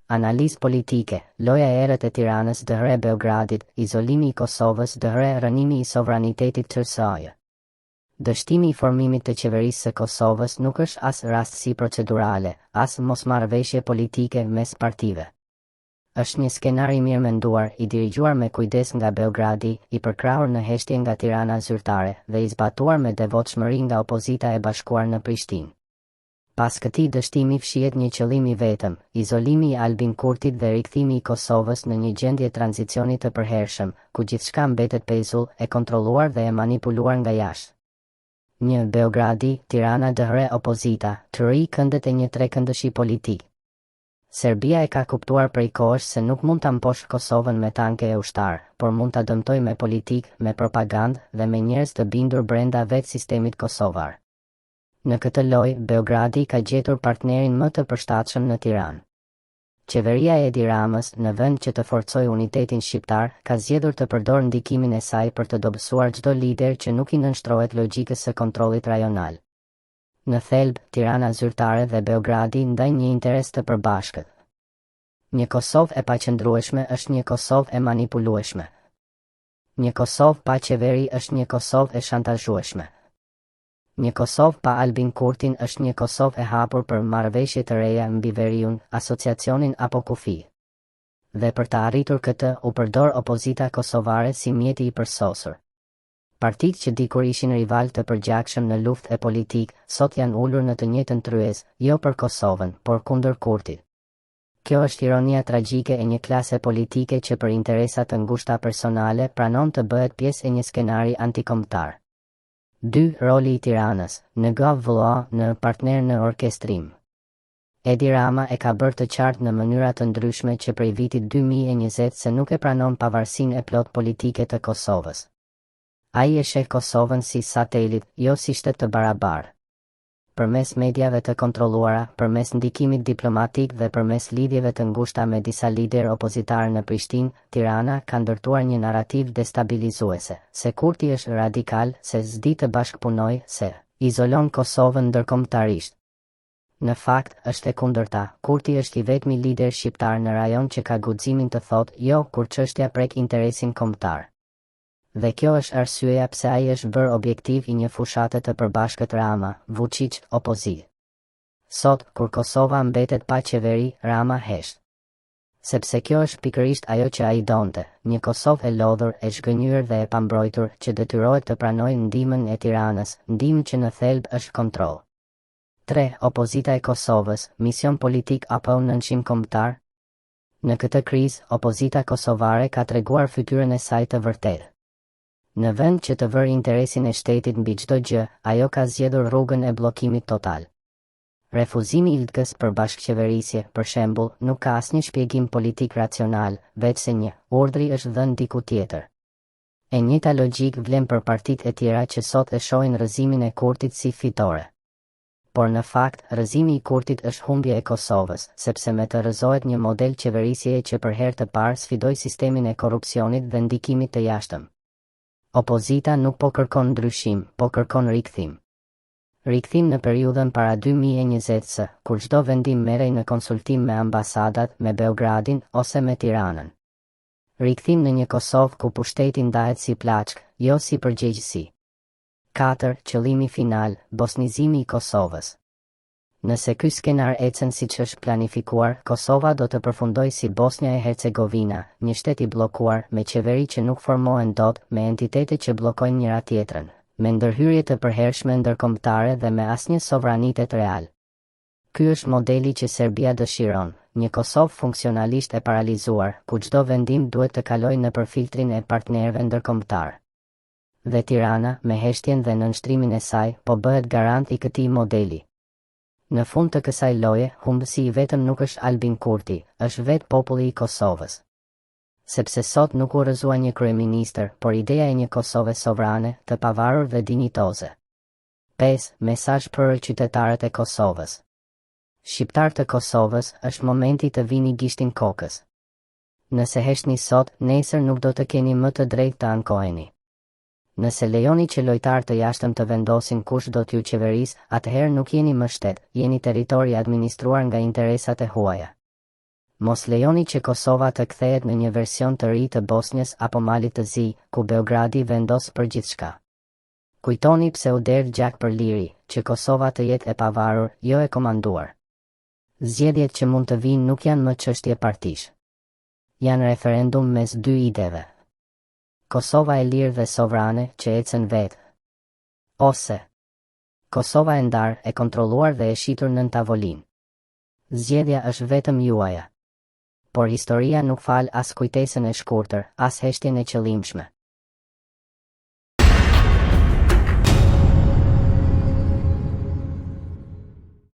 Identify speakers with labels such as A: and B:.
A: Analizë politike, loja e erët e Tiranës dëhre Beogradit, izolimi i Kosovës dëhre rënimi i sovranitetit të saj. Dështimi i formimit të qeverisë së Kosovës nuk është as rastësi procedurale, as mosmarrëveshje politike mes partive. Është një skenar i mirë menduar, i dirigjuar me kujdes nga Beogradi, i përkrahur në heshtje nga Tirana zyrtare dhe i zbatuar me devotshmëri nga opozita e bashkuar në Prishtinë. Pas këtij dështimi fshihet një qëllim i vetëm, izolimi i Albin Kurtit dhe rikthimi i Kosovës në një gjendje tranzicioni të përhershëm, ku gjithçka mbetet pezull, e kontrolluar dhe e manipuluar nga jashtë. Një Beogradi, Tirana dëhre opozita, të ri këndet e një trekëndëshi politik. Serbia e ka kuptuar prej kohësh se nuk mund ta mposhë Kosovën me tanke e ushtar, por mund ta dëmtojë me politikë, me propagandë dhe me njerëz të bindur brenda vetë sistemit kosovar. Në këtë lojë, Beogradi ka gjetur partnerin më të përshtatshëm në Tiranë. Qeveria e Edi Ramës, në vend që të forcojë unitetin shqiptar, ka zgjedhur të përdorë ndikimin e saj për të dobësuar çdo lider që nuk i nënshtrohet logjikës së kontrollit rajonal. Në thelb, Tirana zyrtare dhe Beogradi ndajnë një interes të përbashkët. Një Kosovë e paqëndrueshme është një Kosovë e manipulueshme. Një Kosovë pa qeveri është një Kosovë e shantazhueshme. Një Kosovë pa Albin Kurtin është një Kosovë e hapur për marrëveshje të reja mbi veriun, asociacionin apo kufi. Dhe për të arritur këtë, u përdor opozita kosovare si mjeti i përsosur. Partitë që dikur ishin rival të përgjakshëm në luftë e politikë, sot janë ulur në të njëjtën tryezë, jo për Kosovën, por kundër Kurtit. Kjo është ironia tragjike e një klase politike që për interesa të ngushta personale pranon të bëhet pjesë e një skenari antikombëtar. 2. Roli i Tiranës, në GVA, në partner në orkestrim. Edi Rama e ka bërë të qartë në mënyra të ndryshme që prej vitit 2020 se nuk e pranon pavarësinë e plot politike të Kosovës. Ai e sheh Kosovën si satelit, jo si shtet të barabartë. Përmes mediave të kontrolluara, përmes ndikimit diplomatik dhe përmes lidhjeve të ngushta me disa lider opozitar në Prishtinë, Tirana ka ndërtuar një narrativ destabilizuese, se Kurti është radikal, se s'di të bashkëpunojë, se izolon Kosovën ndërkombëtarisht. Në fakt, është e kundërta, Kurti është i vetmi lider shqiptar në rajon që ka guximin të thotë jo kur çështja prek interesin kombëtar. Dhe kjo është arsyeja pse ai është bërë objektiv i një fushate të përbashkët Rama, Vučić, opozitë. Sot, kur Kosova mbetet pa qeveri, Rama hesht. Sepse kjo është pikërisht ajo që ai donte, një Kosovë e lodhur, e zhgënjur dhe e pambrojtur, që detyrohet të pranojë ndihmën e Tiranës, ndihmë që në thelb është kontroll. 3. Opozita e Kosovës, mision politik apo nënshim kombëtar? Në këtë krizë, opozita kosovare ka treguar fytyrën e saj të vërtetë. Në vend që të vërë interesin e shtetit mbi çdo gjë, ajo ka zgjedhur rrugën e bllokimit total. Refuzimi i LDK-s për bashkëqeverisje, për shembull, nuk ka asnjë shpjegim politik racional, veçse një urdhri është dhënë diku tjetër. E njëjta logjik vlen për partitë e tjera që sot e shohin rrëzimin e Kurtit si fitore. Por në fakt, rrëzimi i Kurtit është humbje e Kosovës, sepse me të rrëzohet një model qeverisjeje që për herë të parë sfidoi sistemin e korrupsionit dhe ndikimit të jashtëm. Opozita nuk po kërkon ndryshim, po kërkon rikthim. Rikthim në periudhën para 2020-s, kur çdo vendim merrej në konsultim me ambasadat, me Beogradin ose me Tiranën. Rikthim në një Kosovë ku pushteti ndahet si plaçk, jo si përgjegjësi. 4. Qëllimi final, bosnizimi i Kosovës. Nëse ky skenar ecën siç është planifikuar, Kosova do të përfundojë si Bosnia e Hercegovina, një shtet i bllokuar, me qeveri që nuk formohen dot, me entitete që bllokojnë njëra tjetrën, me ndërhyrje të përhershme ndërkombëtare dhe me asnjë sovranitet real. Ky është modeli që Serbia dëshiron, një Kosovë funksionalisht e paralizuar, ku çdo vendim duhet të kalojë nëpër filtrin e partnerëve ndërkombëtar. Dhe Tirana, me heshtjen dhe nënshtrimin e saj, po bëhet garant i këtij modeli. Në fund të kësaj loje, humbësi i vetëm nuk është Albin Kurti, është vetë populli i Kosovës. Sepse sot nuk u rrëzua një kryeministër, por ideja e një Kosove sovrane, të pavarur dhe dinjitoze. 5. Mesazh për qytetarët e Kosovës. Shqiptar të Kosovës, është momenti të vini gishtin kokës. Nëse heshtni sot, nesër nuk do të keni më të drejtë të ankoheni. Nëse lejoni që lojtar të jashtëm të vendosin kush do t'ju qeverisë, atëherë nuk jeni më shtet, jeni territor i administruar nga interesat e huaja. Mos lejoni që Kosova të kthehet në një version të ri të Bosnjës apo Malit të Zi, ku Beogradi vendos për gjithçka. Kujtoni pse u derdh gjak për liri, që Kosova të jetë e pavarur, jo e komanduar. Zgjedhjet që mund të vinë nuk janë më çështje partish. Janë referendum mes dy ideve. Kosova e lirë dhe sovrane që ecën vetë. Ose Kosova e ndarë, e kontrolluar dhe e shitur nën tavolinë. Zgjedhja është vetëm juaja. Por historia nuk fal as kujtesën e shkurtër, as heshtjen e qëllimshme.